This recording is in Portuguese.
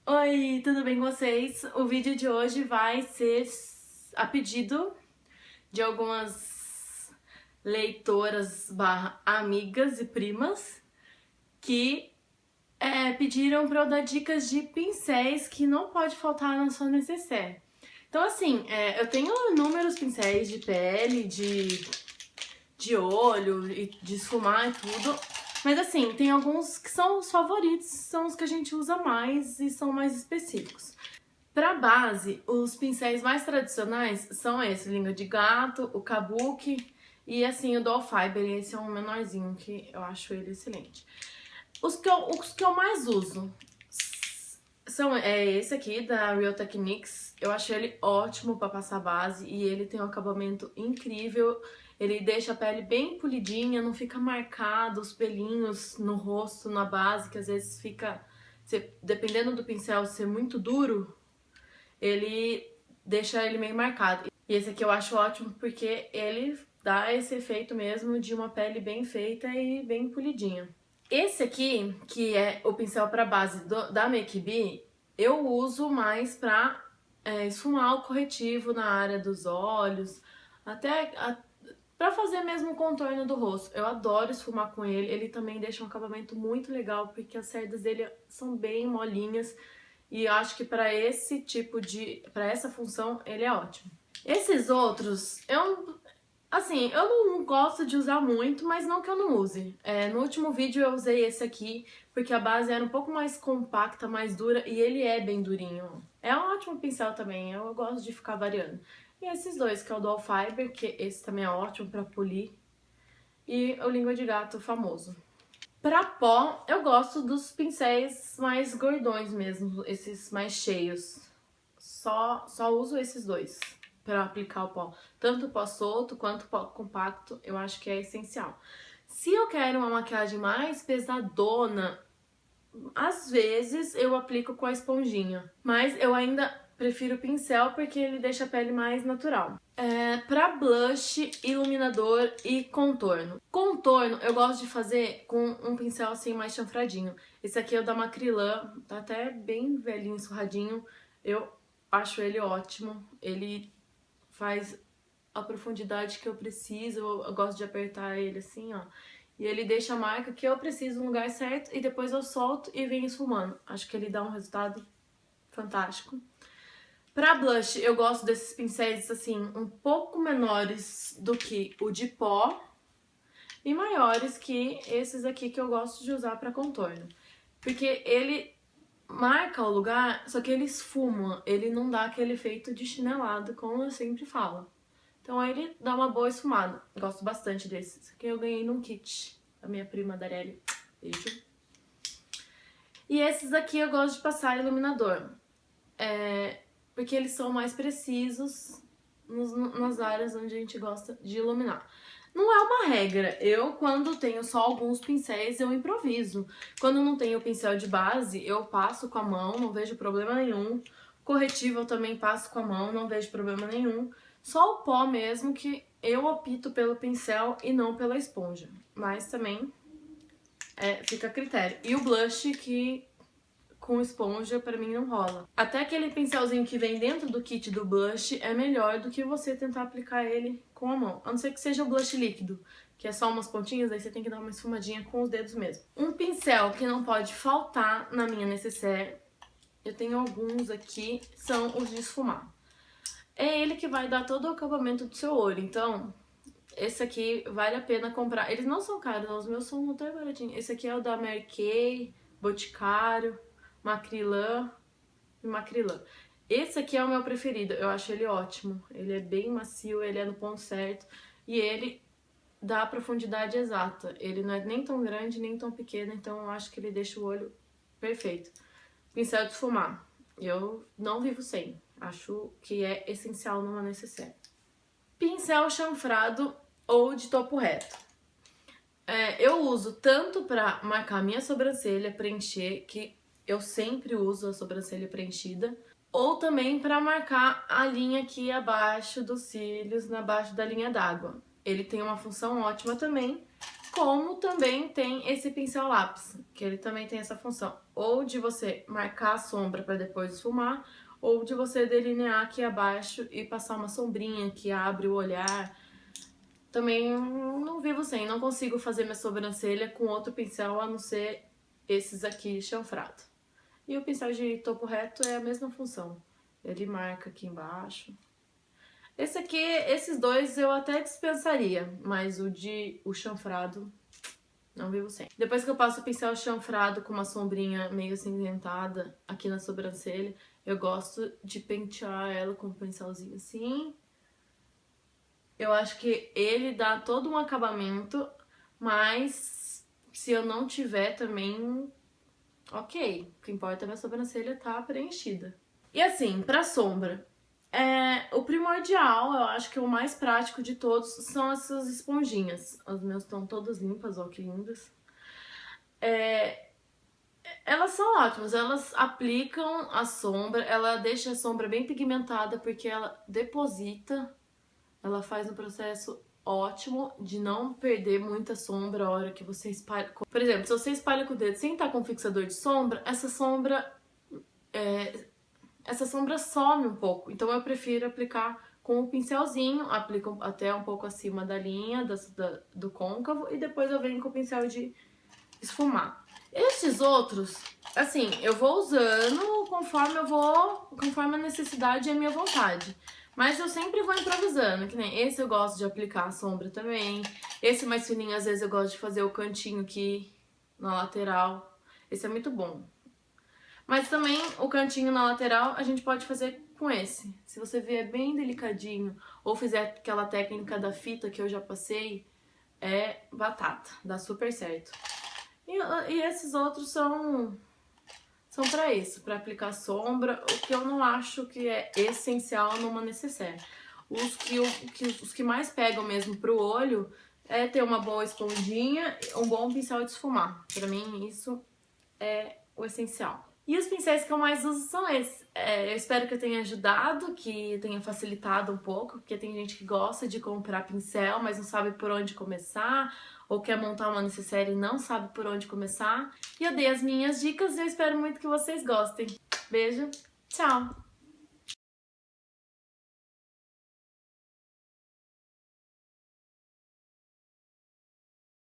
Oi, tudo bem com vocês? O vídeo de hoje vai ser a pedido de algumas leitoras barra amigas e primas que pediram para eu dar dicas de pincéis que não pode faltar na sua necessaire. Então assim, eu tenho inúmeros pincéis de pele, de olho e de esfumar e tudo. Mas assim, tem alguns que são os favoritos, são os que a gente usa mais e são mais específicos. Para base, os pincéis mais tradicionais são esse, língua de gato, o kabuki e assim o Doll Fiber, esse é um menorzinho que eu acho ele excelente. Os que eu mais uso é esse aqui da Real Techniques. Eu achei ele ótimo para passar base e ele tem um acabamento incrível. Ele deixa a pele bem polidinha, não fica marcado os pelinhos no rosto, na base, que às vezes fica, dependendo do pincel ser muito duro, ele deixa ele meio marcado. E esse aqui eu acho ótimo porque ele dá esse efeito mesmo de uma pele bem feita e bem polidinha. Esse aqui, que é o pincel para base da Make Be, eu uso mais para esfumar o corretivo na área dos olhos, até para fazer mesmo o contorno do rosto. Eu adoro esfumar com ele, ele também deixa um acabamento muito legal, porque as cerdas dele são bem molinhas, e eu acho que para esse tipo para essa função, ele é ótimo. Esses outros, assim, eu não gosto de usar muito, mas não que eu não use. No último vídeo eu usei esse aqui, porque a base era um pouco mais compacta, mais dura, e ele é bem durinho. É um ótimo pincel também, eu gosto de ficar variando. E esses dois, que é o Doll Fiber, que esse também é ótimo pra polir, e o Língua de Gato famoso. Pra pó, eu gosto dos pincéis mais gordões mesmo, esses mais cheios. Só uso esses dois para aplicar o pó. Tanto o pó solto quanto o pó compacto, eu acho que é essencial. Se eu quero uma maquiagem mais pesadona, às vezes eu aplico com a esponjinha. Mas eu ainda prefiro o pincel porque ele deixa a pele mais natural. Pra blush, iluminador e contorno. Contorno eu gosto de fazer com um pincel assim mais chanfradinho. Esse aqui é o da Macrylan, tá até bem velhinho, surradinho. Eu acho ele ótimo. Ele faz a profundidade que eu preciso. Eu gosto de apertar ele assim, ó. E ele deixa a marca que eu preciso no lugar certo e depois eu solto e venho esfumando. Acho que ele dá um resultado fantástico. Pra blush, eu gosto desses pincéis, assim, um pouco menores do que o de pó e maiores que esses aqui que eu gosto de usar pra contorno. Porque ele marca o lugar, só que ele esfuma, ele não dá aquele efeito de chinelado, como eu sempre falo. Então ele dá uma boa esfumada. Gosto bastante desse. Esse aqui eu ganhei num kit da minha prima Darely. Beijo. E esses aqui eu gosto de passar iluminador. Porque eles são mais precisos nas áreas onde a gente gosta de iluminar. Não é uma regra. Eu, quando tenho só alguns pincéis, eu improviso. Quando não tenho pincel de base, eu passo com a mão, não vejo problema nenhum. Corretivo eu também passo com a mão, não vejo problema nenhum. Só o pó mesmo que eu opto pelo pincel e não pela esponja. Mas também fica a critério. E o blush que com esponja pra mim não rola. Até aquele pincelzinho que vem dentro do kit do blush é melhor do que você tentar aplicar ele com a mão. A não ser que seja o blush líquido, que é só umas pontinhas, aí você tem que dar uma esfumadinha com os dedos mesmo. Um pincel que não pode faltar na minha necessaire, eu tenho alguns aqui, são os de esfumar. É ele que vai dar todo o acabamento do seu olho, então esse aqui vale a pena comprar. Eles não são caros, os meus são até baratinhos. Esse aqui é o da Mary Kay, Boticário, Macrylan e Macrylan. Esse aqui é o meu preferido, eu acho ele ótimo. Ele é bem macio, ele é no ponto certo e ele dá a profundidade exata. Ele não é nem tão grande, nem tão pequeno, então eu acho que ele deixa o olho perfeito. Pincel de esfumar. Eu não vivo sem. Acho que é essencial numa necessaire. Pincel chanfrado ou de topo reto. Eu uso tanto pra marcar minha sobrancelha, preencher, que eu sempre uso a sobrancelha preenchida, ou também pra marcar a linha aqui abaixo dos cílios, abaixo da linha d'água. Ele tem uma função ótima também, como também tem esse pincel lápis, que ele também tem essa função, ou de você marcar a sombra para depois esfumar, ou de você delinear aqui abaixo e passar uma sombrinha que abre o olhar. Também não vivo sem, não consigo fazer minha sobrancelha com outro pincel a não ser esses aqui chanfrado. E o pincel de topo reto é a mesma função, ele marca aqui embaixo. Esse aqui, esses dois eu até dispensaria, mas o chanfrado não vivo sem. Depois que eu passo o pincel chanfrado com uma sombrinha meio acinzentada aqui na sobrancelha, eu gosto de pentear ela com um pincelzinho assim. Eu acho que ele dá todo um acabamento, mas se eu não tiver também, ok. O que importa é a minha sobrancelha tá preenchida. E assim, pra sombra, o primordial, eu acho que o mais prático de todos são essas esponjinhas. As minhas estão todas limpas, ó que lindas. Elas são ótimas, elas aplicam a sombra, ela deixa a sombra bem pigmentada porque ela deposita, ela faz um processo ótimo de não perder muita sombra a hora que você espalha. Por exemplo, se você espalha com o dedo sem estar com fixador de sombra, essa sombra some um pouco. Então eu prefiro aplicar com o pincelzinho, aplico até um pouco acima da linha do côncavo e depois eu venho com o pincel de esfumar. Estes outros, assim, eu vou usando conforme a necessidade e a minha vontade. Mas eu sempre vou improvisando, que nem esse eu gosto de aplicar a sombra também. Esse mais fininho, às vezes eu gosto de fazer o cantinho aqui na lateral. Esse é muito bom. Mas também o cantinho na lateral a gente pode fazer com esse. Se você vier bem delicadinho ou fizer aquela técnica da fita que eu já passei, é batata, dá super certo. E esses outros são pra isso, pra aplicar sombra, o que eu não acho que é essencial numa necessaire. Os que mais pegam mesmo pro olho é ter uma boa esponjinha, um bom pincel de esfumar. Pra mim isso é o essencial. E os pincéis que eu mais uso são esses. Eu espero que eu tenha ajudado, que tenha facilitado um pouco, porque tem gente que gosta de comprar pincel, mas não sabe por onde começar, ou quer montar uma necessaire e não sabe por onde começar. E eu dei as minhas dicas e eu espero muito que vocês gostem. Beijo, tchau!